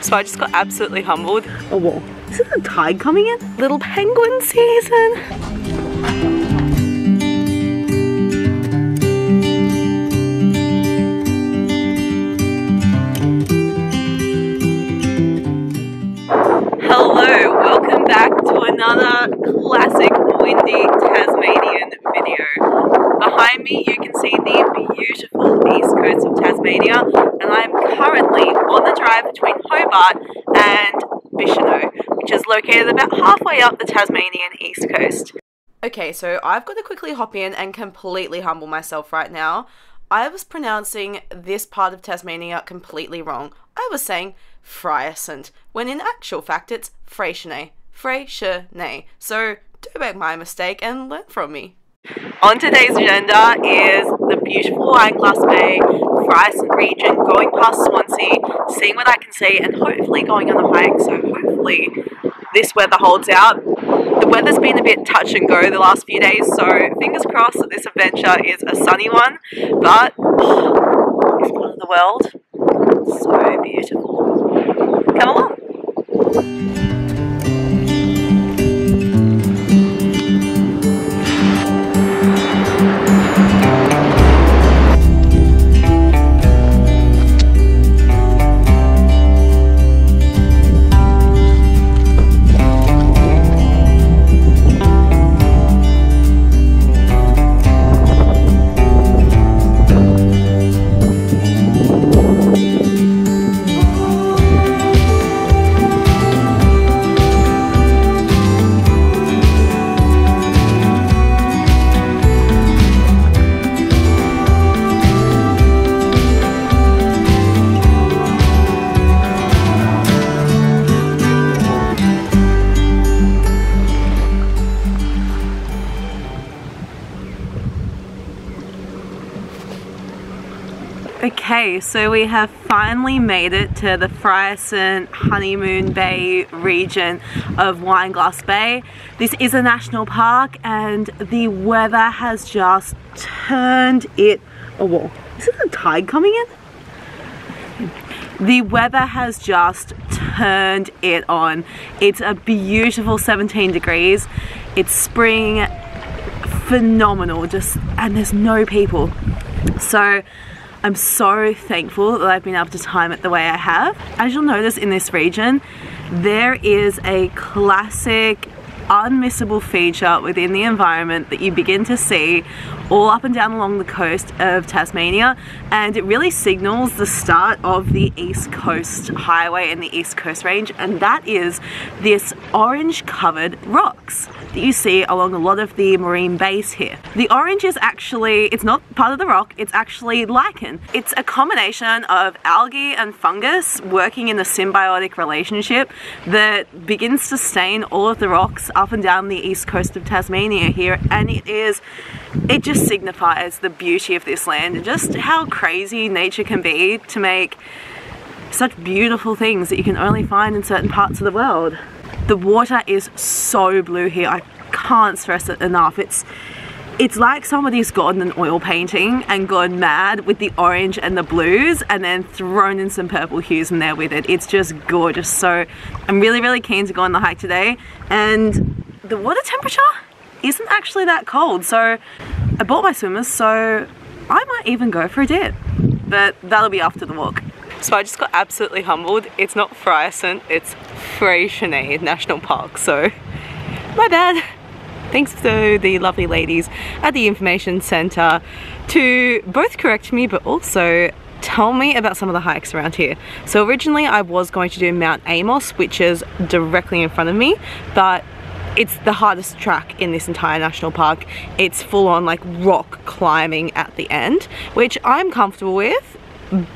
So I just got absolutely humbled. Oh whoa, is it the tide coming in? Little penguin season. Hello, welcome back to another classic windy Tasmanian video. Behind me you can see the beautiful east coast of Tasmania, and I'm currently on the drive between Hobart and Bicheno, which is located about halfway up the Tasmanian east coast. Okay, so I've got to quickly hop in and completely humble myself right now. I was pronouncing this part of Tasmania completely wrong. I was saying Freycinet, when in actual fact it's Freycinet. Freycinet. So don't make my mistake and learn from me. On today's agenda is the beautiful Wineglass Bay, Freycinet region, going past Swansea, seeing what I can see, and hopefully going on a hike. So hopefully this weather holds out. The weather's been a bit touch and go the last few days, so fingers crossed that this adventure is a sunny one. But this part of the world, so beautiful. Come along. Okay, so we have finally made it to the Freycinet Honeymoon Bay region of Wineglass Bay. This is a national park and the weather has just turned it... Oh, whoa. Is the tide coming in? The weather has just turned it on. It's a beautiful 17 degrees. It's spring, phenomenal, and there's no people. So I'm so thankful that I've been able to time it the way I have. As you'll notice in this region, there is a classic unmissable feature within the environment that you begin to see all up and down along the coast of Tasmania, and it really signals the start of the East Coast Highway and the East Coast Range, and that is this orange covered rocks that you see along a lot of the marine bays here. The orange is actually, it's not part of the rock, it's actually lichen. It's a combination of algae and fungus working in a symbiotic relationship that begins to stain all of the rocks up and down the east coast of Tasmania here, and it just signifies the beauty of this land and just how crazy nature can be to make such beautiful things that you can only find in certain parts of the world. The water is so blue here, I can't stress it enough. It's like somebody's gotten an oil painting and gone mad with the orange and the blues and then thrown in some purple hues in there with it. It's just gorgeous. So I'm really keen to go on the hike today, and the water temperature isn't actually that cold. So I bought my swimmers, so I might even go for a dip, but that'll be after the walk. So I just got absolutely humbled. It's not Freycinet, it's Freycinet National Park, so my bad. Thanks to the lovely ladies at the information centre to both correct me but also tell me about some of the hikes around here. So originally I was going to do Mount Amos, which is directly in front of me, but it's the hardest track in this entire national park. It's full on like rock climbing at the end, which I'm comfortable with,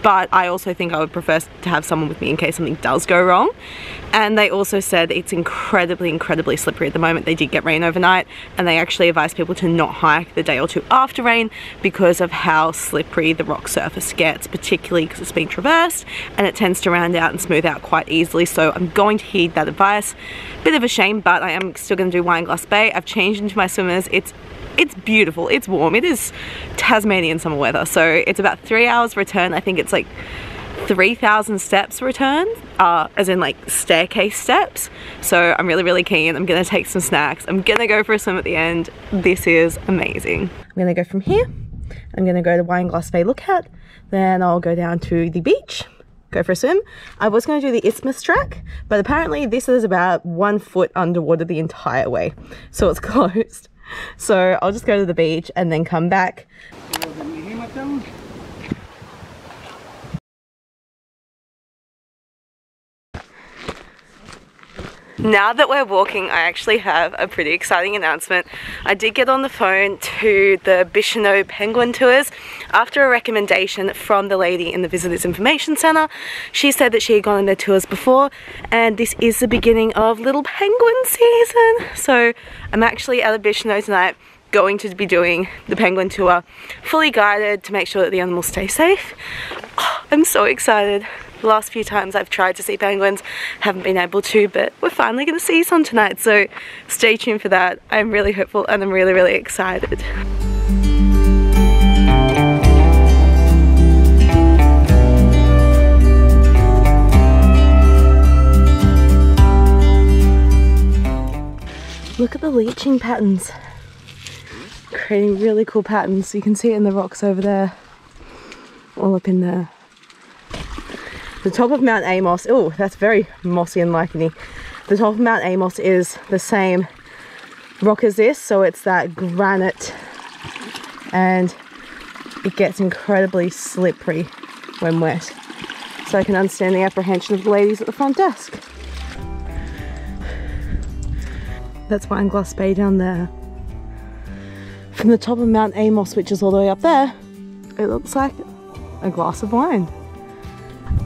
but I also think I would prefer to have someone with me in case something does go wrong. And they also said it's incredibly slippery at the moment. They did get rain overnight, and they actually advised people to not hike the day or two after rain because of how slippery the rock surface gets, particularly because it's being traversed and it tends to round out and smooth out quite easily. So I'm going to heed that advice. Bit of a shame, but I am still going to do Wineglass Bay. I've changed into my swimmers. It's beautiful, it's warm, it is Tasmanian summer weather, so it's about 3 hours return. I think it's like 3,000 steps returned, as in like staircase steps. So I'm really keen. I'm gonna take some snacks. I'm gonna go for a swim at the end. This is amazing. I'm gonna go from here. I'm gonna go to Wineglass Bay Lookout. Then I'll go down to the beach, go for a swim. I was going to do the Isthmus track, but apparently this is about 1 foot underwater the entire way, so it's closed. So I'll just go to the beach and then come back. Now that we're walking, I actually have a pretty exciting announcement. I did get on the phone to the Bicheno penguin tours after a recommendation from the lady in the Visitors Information Centre. She said that she had gone on their tours before, and this is the beginning of little penguin season. So I'm actually at a Bicheno tonight, going to be doing the penguin tour, fully guided to make sure that the animals stay safe. Oh, I'm so excited. The last few times I've tried to see penguins, haven't been able to, but we're finally going to see some tonight, so stay tuned for that. I'm really hopeful and I'm really excited. Look at the leaching patterns, creating really cool patterns. You can see it in the rocks over there, all up in there. The top of Mount Amos, oh, that's very mossy and licheny. The top of Mount Amos is the same rock as this, so it's that granite, and it gets incredibly slippery when wet. So I can understand the apprehension of the ladies at the front desk. That's Wineglass Bay down there. From the top of Mount Amos, which is all the way up there, it looks like a glass of wine.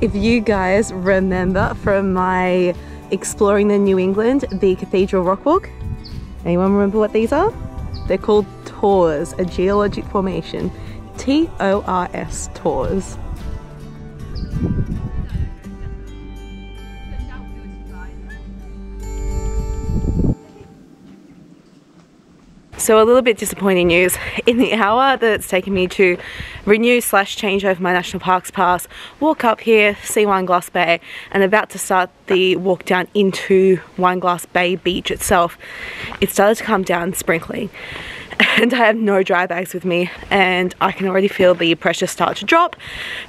If you guys remember from my Exploring the New England, the Cathedral Rock Walk, anyone remember what these are? They're called tors, a geologic formation. T-O-R-S, tors. So a little bit disappointing news. In the hour that it's taken me to renew / change over my National Parks pass, walk up here, see Wineglass Bay, and about to start the walk down into Wineglass Bay beach itself, it started to come down sprinkling. And I have no dry bags with me, and I can already feel the pressure start to drop.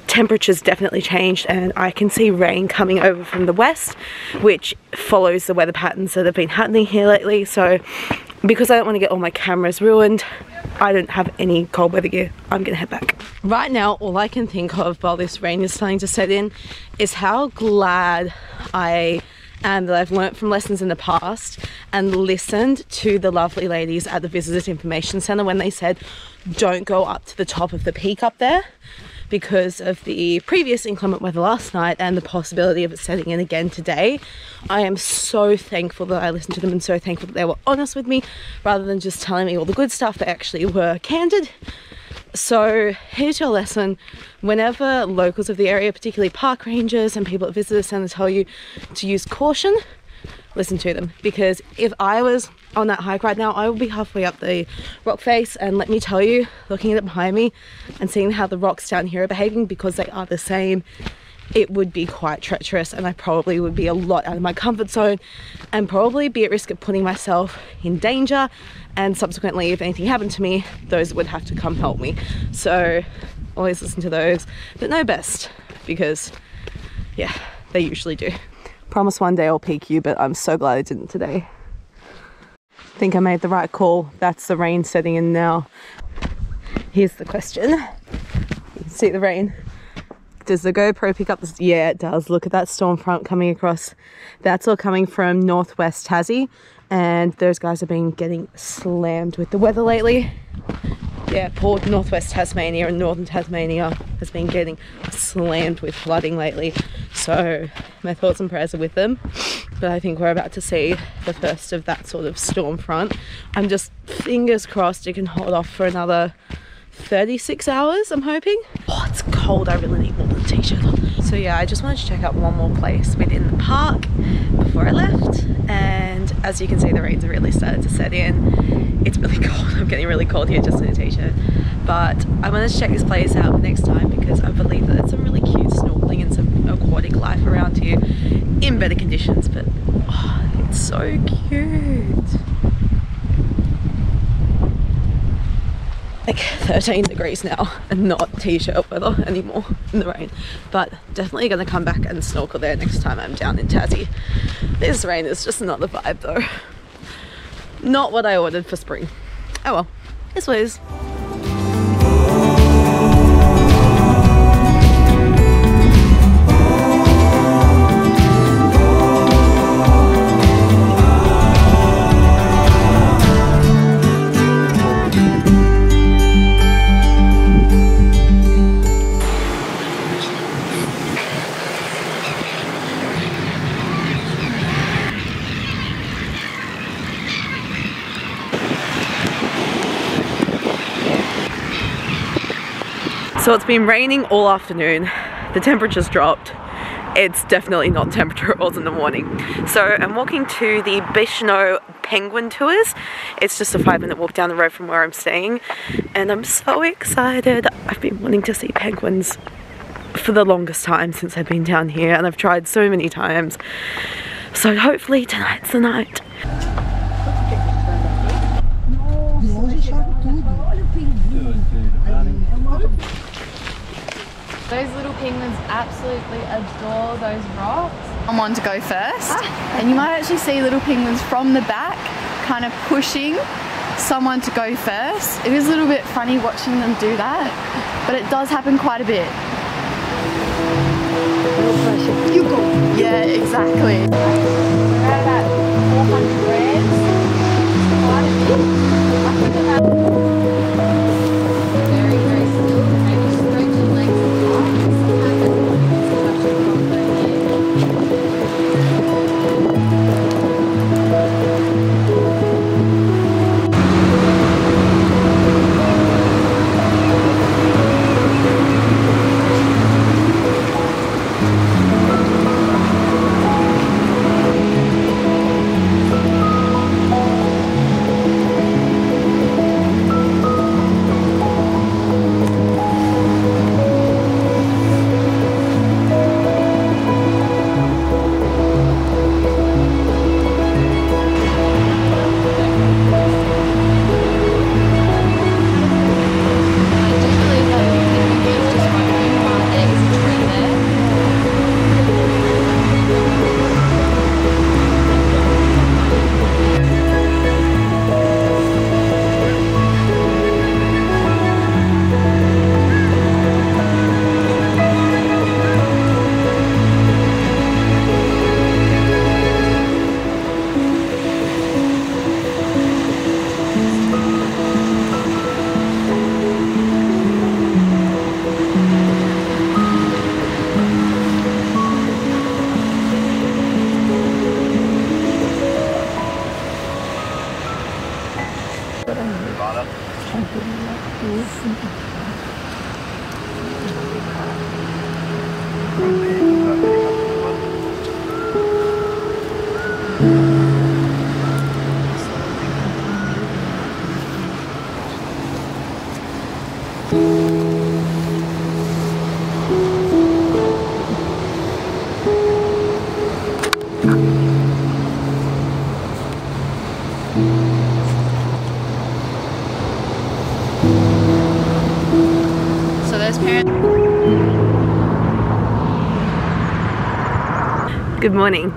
Temperatures definitely changed, and I can see rain coming over from the west, which follows the weather patterns that have been happening here lately. So because I don't want to get all my cameras ruined, I don't have any cold weather gear. I'm gonna head back. Right now, all I can think of while this rain is starting to set in is how glad I am that I've learnt from lessons in the past and listened to the lovely ladies at the Visitors Information Centre when they said don't go up to the top of the peak up there because of the previous inclement weather last night and the possibility of it setting in again today. I am so thankful that I listened to them and so thankful that they were honest with me rather than just telling me all the good stuff. They actually were candid. So here's your lesson. Whenever locals of the area, particularly park rangers and people at Visitor Centre, tell you to use caution, listen to them, because if I was on that hike right now, I would be halfway up the rock face, and let me tell you, looking at it behind me and seeing how the rocks down here are behaving, because they are the same, it would be quite treacherous, and I probably would be a lot out of my comfort zone and probably be at risk of putting myself in danger, and subsequently if anything happened to me, those would have to come help me. So always listen to those that know best, because yeah, they usually do. Promise one day I'll peek you, but I'm so glad I didn't today. I think I made the right call. That's the rain setting in now. Here's the question. You can see the rain. Does the GoPro pick up this? Yeah, it does. Look at that storm front coming across. That's all coming from northwest Tassie, and those guys have been getting slammed with the weather lately. Yeah, poor northwest Tasmania and northern Tasmania has been getting slammed with flooding lately. So my thoughts and prayers are with them. But I think we're about to see the first of that sort of storm front. I'm just fingers crossed it can hold off for another 36 hours, I'm hoping. Oh, it's cold. I really need more than a t-shirt on. So yeah, I just wanted to check out one more place within the park before I left. And as you can see, the rain's really started to set in. It's really cold. I'm getting really cold here just in a t-shirt. But I wanted to check this place out next time because I believe that it's some really cute snorkeling and some aquatic life around here in better conditions, but oh, it's so cute. Like 13 degrees now and not t-shirt weather anymore in the rain, but definitely gonna come back and snorkel there next time I'm down in Tassie. This rain is just not the vibe though. Not what I ordered for spring. Oh well, this was. So it's been raining all afternoon, the temperature's dropped. It's definitely not the temperature it was in the morning. So I'm walking to the Bicheno penguin tours. It's just a 5-minute walk down the road from where I'm staying, and I'm so excited. I've been wanting to see penguins for the longest time since I've been down here, and I've tried so many times. So hopefully tonight's the night. Those little penguins absolutely adore those rocks. Someone to go first, and you might actually see little penguins from the back kind of pushing someone to go first. It is a little bit funny watching them do that, but it does happen quite a bit. You go. Yeah, exactly. We're at about 400 grams. Quite a bit. I think about Good morning.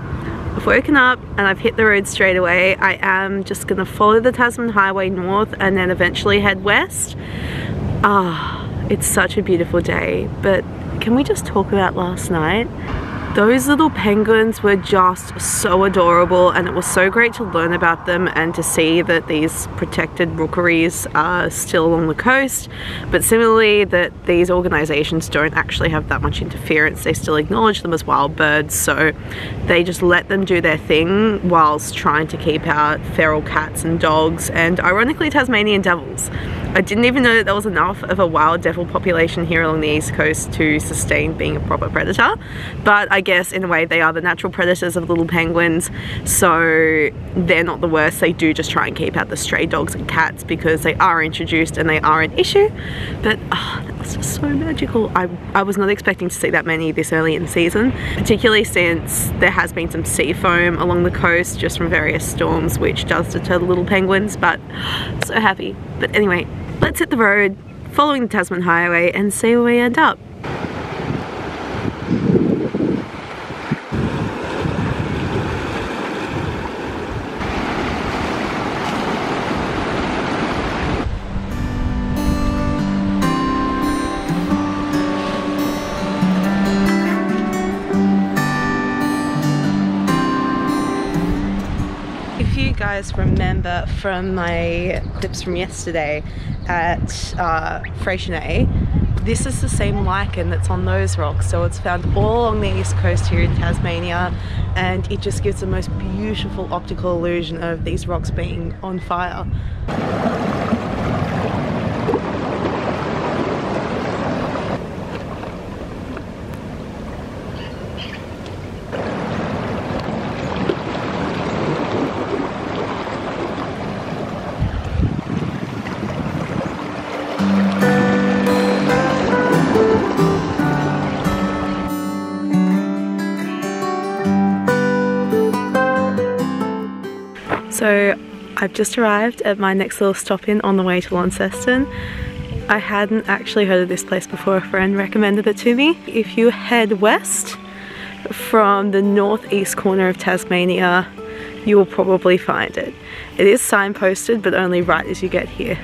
I've woken up and I've hit the road straight away. I am just gonna follow the Tasman Highway north and then eventually head west. It's such a beautiful day, but can we just talk about last night? Those little penguins were just so adorable, and it was so great to learn about them and to see that these protected rookeries are still along the coast, but similarly that these organisations don't actually have that much interference. They still acknowledge them as wild birds, so they just let them do their thing whilst trying to keep out feral cats and dogs and ironically Tasmanian devils. I didn't even know that there was enough of a wild devil population here along the east coast to sustain being a proper predator, but I guess in a way they are the natural predators of little penguins, so they're not the worst. They do just try and keep out the stray dogs and cats because they are introduced and they are an issue, but It's just so magical. I was not expecting to see that many this early in the season, particularly since there has been some sea foam along the coast just from various storms, which does deter the little penguins, but so happy. But anyway, let's hit the road following the Tasman Highway and see where we end up. Guys, remember from my clips from yesterday at Freycinet, this is the same lichen that's on those rocks, so it's found all along the east coast here in Tasmania, and it just gives the most beautiful optical illusion of these rocks being on fire. So I've just arrived at my next little stop in on the way to Launceston. I hadn't actually heard of this place before, a friend recommended it to me. If you head west from the northeast corner of Tasmania, you will probably find it. It is signposted, but only right as you get here.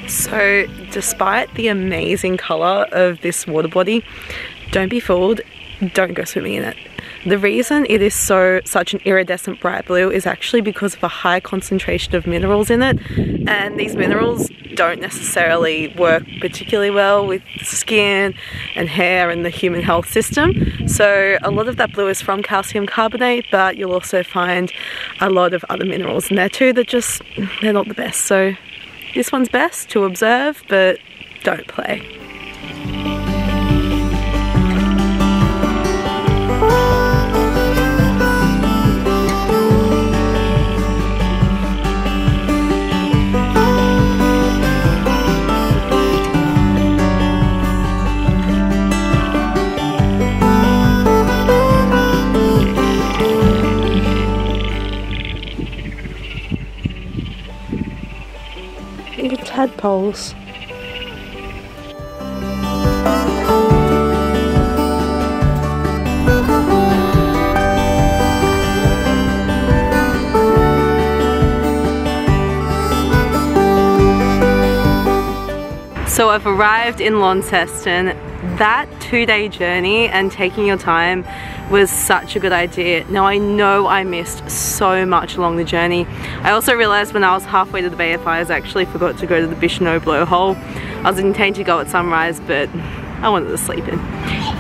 So despite the amazing colour of this water body, don't be fooled, don't go swimming in it. The reason it is such an iridescent bright blue is actually because of a high concentration of minerals in it, and these minerals don't necessarily work particularly well with skin and hair and the human health system. So a lot of that blue is from calcium carbonate, but you'll also find a lot of other minerals in there too that just, they're not the best. So this one's best to observe, but don't play. Tadpoles. So I've arrived in Launceston. That 2-day journey and taking your time was such a good idea. Now I know I missed so much along the journey. I also realised when I was halfway to the Bay of Fires I actually forgot to go to the Bicheno blowhole. I was intending to go at sunrise, but I wanted to sleep in.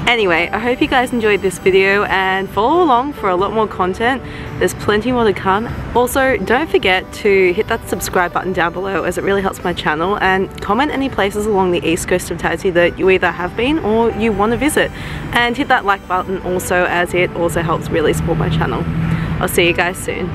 Anyway, I hope you guys enjoyed this video and follow along for a lot more content. There's plenty more to come. Also, don't forget to hit that subscribe button down below as it really helps my channel, and comment any places along the east coast of Tassie that you either have been or you want to visit. And hit that like button also, as it also helps really support my channel. I'll see you guys soon.